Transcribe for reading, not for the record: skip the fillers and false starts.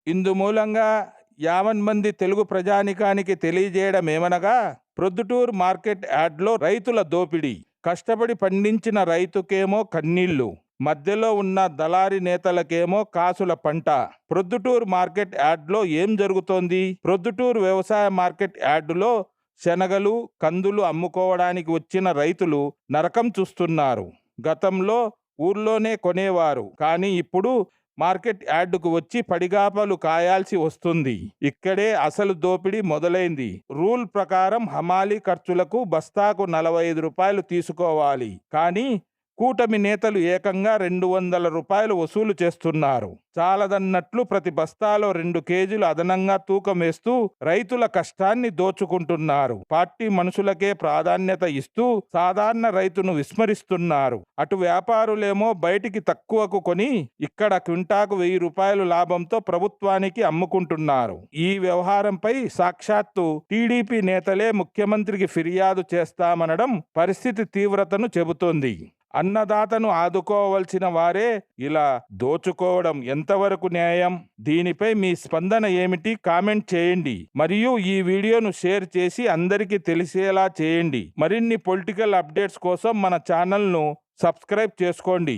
ఇందుమూలంగా యావన్మంది తెలుగు ప్రజానికానికి తెలియజేయడమేమనగా, ప్రొద్దుటూరు మార్కెట్ యార్డ్లో రైతుల దోపిడీ. కష్టపడి పండించిన రైతుకేమో కన్నీళ్లు, మధ్యలో ఉన్న దళారీ నేతలకేమో కాసుల పంట. ప్రొద్దుటూరు మార్కెట్ యార్డ్లో ఏం జరుగుతోంది? ప్రొద్దుటూరు వ్యవసాయ మార్కెట్ యార్డులో శనగలు, కందులు అమ్ముకోవడానికి వచ్చిన రైతులు నరకం చూస్తున్నారు. గతంలో ఊర్లోనే కొనేవారు, కానీ ఇప్పుడు మార్కెట్ యార్డుకు వచ్చి పడిగాపలు కాయాల్సి వస్తుంది. ఇక్కడే అసలు దోపిడీ మొదలైంది. రూల్ ప్రకారం హమాలీ ఖర్చులకు బస్తాకు 45 రూపాయలు తీసుకోవాలి, కానీ కూటమి నేతలు ఏకంగా 200 రూపాయలు వసూలు చేస్తున్నారు. చాలదన్నట్లు ప్రతి బస్తాలో 2 కేజీలు అదనంగా తూకం వేస్తూ రైతుల కష్టాన్ని దోచుకుంటున్నారు. పార్టీ మనుషులకే ప్రాధాన్యత ఇస్తూ సాధారణ రైతును విస్మరిస్తున్నారు. అటు వ్యాపారులేమో బయటికి తక్కువకు కొని ఇక్కడ క్వింటాకు 1000 రూపాయలు లాభంతో ప్రభుత్వానికి అమ్ముకుంటున్నారు. ఈ వ్యవహారంపై సాక్షాత్తు టీడీపీ నేతలే ముఖ్యమంత్రికి ఫిర్యాదు చేస్తామనడం పరిస్థితి తీవ్రతను చెబుతోంది. అన్నదాతను ఆదుకోవలసిన వారే ఇలా దోచుకోవడం ఎంతవరకు న్యాయం? దీనిపై మీ స్పందన ఏమిటి? కామెంట్ చేయండి. మరియు ఈ వీడియోను షేర్ చేసి అందరికీ తెలిసేలా చేయండి. మరిన్ని పొలిటికల్ అప్డేట్స్ కోసం మన ఛానల్ను సబ్స్క్రైబ్ చేసుకోండి.